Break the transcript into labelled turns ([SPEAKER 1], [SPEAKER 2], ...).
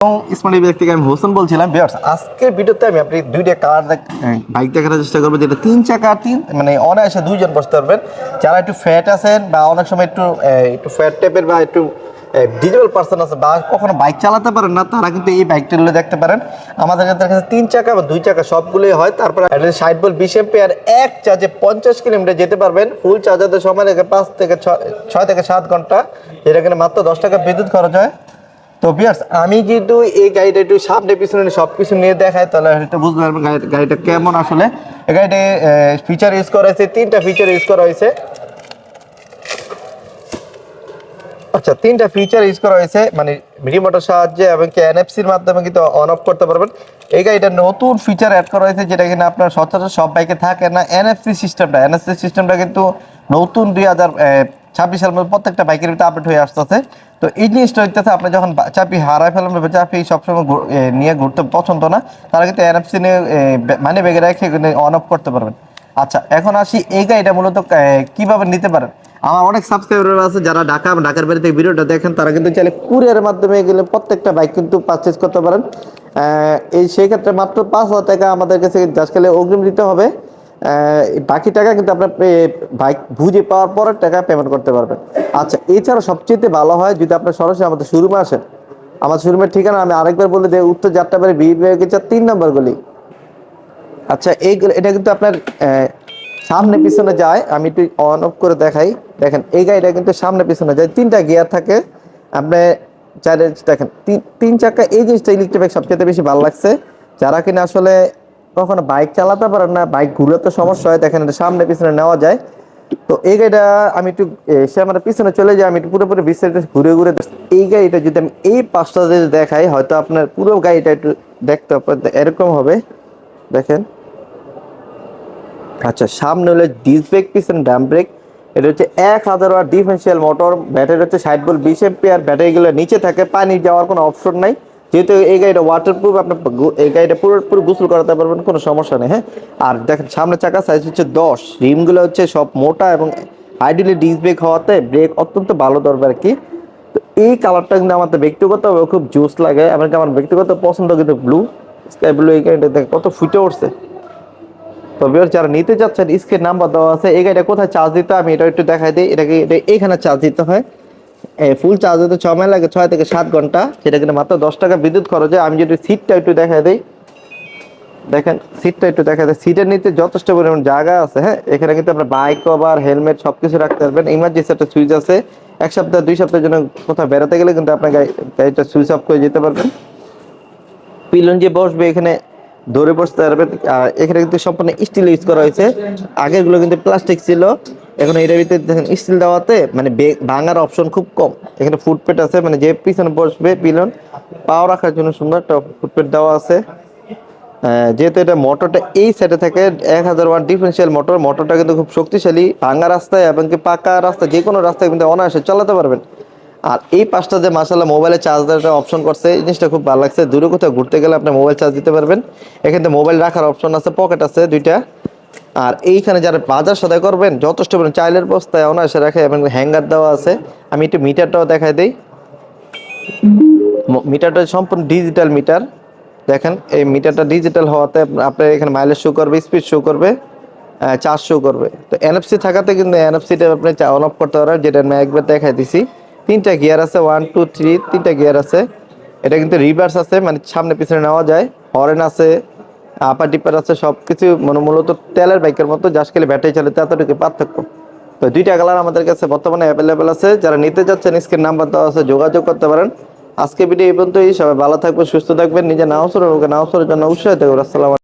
[SPEAKER 1] Smart TV থেকে আমি হোসেন বলছিলাম। ভিউয়ার্স, আজকের ভিডিওতে আমি আপনি দুইটা কার বাইক দেখানোর চেষ্টা করবো, যেটা তিন চাকা, মানে অনায়াসে দুইজন বসতে পারবেন। যারা একটু ফ্যাট আছেন বা অনেক সময় একটু একটু ফ্যাট টাইপের বা একটু ডিজেবল পার্সন আছে বা কখনো বাইক চালাতে পারেন না, তারা কিন্তু এই বাইকগুলো দেখতে পারেন। আমাদের কাছে তিন চাকা বা দুই চাকা সবগুলোই হয়। তারপরে 60 ভোল্ট 20 অ্যাম্পিয়ার এক চার্জে 50 কিলোমিটার যেতে পারবেন। ফুল চার্জারতে সময় লাগে 6 থেকে 7 ঘন্টা, যেটা কিনা মাত্র 10 টাকা বিদ্যুৎ খরচ হয়। তো ভিউয়ার্স, আমি যেহেতু এই গাড়িটা একটু সামনে পিছনে সব কিছু নিয়ে দেখাই, তাহলে একটু বুঝতে পারবেন গাড়িটা কেমন আসলে। এই গাড়িতে ফিচার ইউজ করা হয়েছে, তিনটা ফিচার ইউজ করা হয়েছে। আচ্ছা, তিনটা ফিচার ইউজ করা হয়েছে, মানে রিমোটের সাহায্যে এবং কি এনএফসির মাধ্যমে কিন্তু অন অফ করতে পারবেন। এই গাড়িটা নতুন ফিচার অ্যাড করা হয়েছে, যেটা কিনা আপনার সচরাচর সব বাইকে থাকে না। এনএফসি সিস্টেমটা কিন্তু নতুন 2026 সালের মধ্যে প্রত্যেকটা বাইকের ভিতরে আপডেট হয়ে আসতেছে। তো এই জিনিসটা হইতেছে, আপনি যখন চাবি হারায় ফেলেন বা চাবি সবসময় নিয়ে ঘুরতে পছন্দ না, তারা কিন্তু এনএফসি নিয়ে মানে ব্যাগে রেখে অন অফ করতে পারবেন। আচ্ছা, এখন আসি এই গাড়িটা মূলত কিভাবে নিতে পারেন। আমার অনেক সাবস্ক্রাইবার আছে যারা ঢাকার বাইরে থেকে ভিডিওটা দেখেন, তারা কিন্তু চাইলে কুরিয়ারের মাধ্যমে গেলে প্রত্যেকটা বাইক কিন্তু পারচেজ করতে পারেন। সেই ক্ষেত্রে মাত্র 5,000 টাকা আমাদের কাছে জাস্ট খালি অগ্রিম দিতে হবে। বাকি টাকা কিন্তু আপনার বাইক বুঝে পাওয়ার পরের টাকা পেমেন্ট করতে পারবেন। আচ্ছা, এছাড়া সবচেয়ে ভালো হয় যদি আপনার সরাসরি আমাদের শোরুমে আসেন। আমার শোরুমের ঠিকানা আমি আরেকবার বলে দিই, উত্তর যাত্রাবাড়ি বিভাগের 3 নম্বর গলি। আচ্ছা, এটা কিন্তু আপনার সামনে পিছনে যায়। আমি একটু অন অফ করে দেখাই। দেখেন, এই গাড়িটা কিন্তু সামনে পিছনে যায়, তিনটা গিয়ার থাকে। আপনি চাইলে দেখেন তিন চাকা, এই জিনিসটা ইলেকট্রিক বাইক সবচেয়ে বেশি ভালো লাগছে। যারা কিনা আসলে কখনো বাইক চালাতে পারেন না, বাইক ঘুরাতে সমস্যা হয়, দেখেন এটা সামনে পিছনে নেওয়া যায়। তো এই গাড়িটা আমি একটু সে আমার পিছনে চলে যাই, আমি একটু পুরোপুরি বিস্তারিত ঘুরে ঘুরে এই গাড়িটা যদি আমি এই পাঁচটা যদি দেখাই, হয়তো আপনার পুরো গাড়িটা একটু দেখতে এরকম হবে। দেখেন, আচ্ছা, সামনে হলো ডিস্ক ব্রেক, পিছনে ড্রাম ব্রেক। এটা হচ্ছে 1000 ওয়াট ডিফারেন্সিয়াল মোটর। ব্যাটারি হচ্ছে 60 ভোল্ট 20 অ্যাম্পিয়ার। ব্যাটারিগুলো নিচে থাকে, পানি যাওয়ার কোনো অপশন নাই। যেহেতু এই গাড়িটা ওয়াটারপ্রুফ, আপনি এই গাড়িটা পুরোপুরি গোসল করাতে পারবেন, কোনো সমস্যা নেই। হ্যাঁ, আর দেখেন সামনে চাকা সাইজ হচ্ছে 10, রিমগুলো হচ্ছে সব মোটা এবং আইডিয়ালি ডিস্ক ব্রেক হওয়াতে ব্রেক অত্যন্ত ভালো দরকার আর কি। তো এই কালারটা কিন্তু আমার ব্যক্তিগতভাবে খুব জোস লাগে। এমনকি আমার ব্যক্তিগত পছন্দ কিন্তু ব্লু, স্কাই ব্লু। এই গাড়িটা দেখে কত ফুটে উঠছে। তো ভিউয়ার্স, যারা নিতে চাচ্ছেন, স্ক্রিন নাম্বার দেওয়া আছে। এই গাড়িটা কোথায় চার্জ দিতে হয় আমি এটা একটু দেখাই দিই। এটা এইখানে চার্জ দিতে হয়। ফুল চার্জ দিতে সময় লাগে 6 থেকে 7 ঘন্টা, সেটা কিন্তু মাত্র 10 টাকা বিদ্যুৎ খরচে। আমি যদি সিটটা একটু দেখাই দিই, দেখেন সিটটা একটু দেখা যায়। সিটের নিচে যথেষ্ট পরিমাণ জায়গা আছে। হ্যাঁ, এখানে কিন্তু আপনার বাইক কভার, হেলমেট সবকিছু রাখতে পারবেন। ইমার্জেন্সি একটা সুইচ আছে। 1 সপ্তাহ 2 সপ্তাহের জন্য কোথাও বেড়াতে গেলে কিন্তু আপনার গাড়িটা সুইচ অফ করে যেতে পারবেন। পিলন যে বসবে এখানে ধরে বসতে পারবেন। আর এখানে কিন্তু সম্পূর্ণ স্টিল ইউজ করা হয়েছে। আগেরগুলো কিন্তু প্লাস্টিক ছিল, এখন এটার ভিতরে দেখেন স্টিল দেওয়াতে মানে ভাঙার অপশন খুব কম। এখানে ফুটপেট আছে, মানে যে পিছনে বসবে পিলন পাও রাখার জন্য সুন্দর একটা ফুটপেট দেওয়া আছে। যেহেতু এটা মোটরটা এই সাইডে থাকে, 1000 ওয়াট ডিফারেন্সিয়াল মোটরটা কিন্তু খুব শক্তিশালী। ভাঙা রাস্তায় এবং কি পাকা রাস্তায়, যে কোনো রাস্তায় কিন্তু অনায়াসে চালাতে পারবেন। আর এই পাশটা যে মাশাআল্লাহ মোবাইলে চার্জ দেওয়ার অপশন করছে, এই জিনিসটা খুব ভালো লাগছে। দূরে কোথাও ঘুরতে গেলে আপনি মোবাইল চার্জ দিতে পারবেন। এখানে মোবাইল রাখার অপশন আছে, পকেট আছে দুইটা। আর এইখানে যারা বাজার সদাই করবেন, যথেষ্ট পরিমাণ চাইলের বস্তায় অনায়াসে রাখে এবং হ্যাঙ্গার দেওয়া আছে। আমি একটু মিটারটাও দেখাই দিই। মিটারটা সম্পূর্ণ ডিজিটাল মিটার। দেখেন, এই মিটারটা ডিজিটাল হওয়াতে আপনার এখানে মাইলেজ শো করবে, স্পিড শো করবে, চার্জ শো করবে। তো এনএফসি থাকাতে কিন্তু এনএফসিটা আপনি অন অফ করতে পারবেন, যেটা আমি একবার দেখাই দিছি। তিনটা গিয়ার আছে, 1 2 3, তিনটা গিয়ার আছে। এটা কিন্তু রিভার্স আছে, মানে সামনে পিছনে নেওয়া যায়। হরেন আছে, আপার ডিপার আছে, সবকিছু মানে মূলত তেলের বাইকের মতো, জাস্ট খালি ব্যাটারি চালিত, এতটুকু পার্থক্য। তো দুইটা কালার আমাদের কাছে বর্তমানে অ্যাভেলেবেল আছে। যারা নিতে যাচ্ছেন, স্ক্রিন নাম্বার দেওয়া আছে, যোগাযোগ করতে পারেন। আজকে ভিডিও এই পর্যন্তই। সবাই ভালো থাকবেন, সুস্থ থাকবেন, নিজে নাও সরের জন্য উৎসাহিত করবেন। আসসালাম।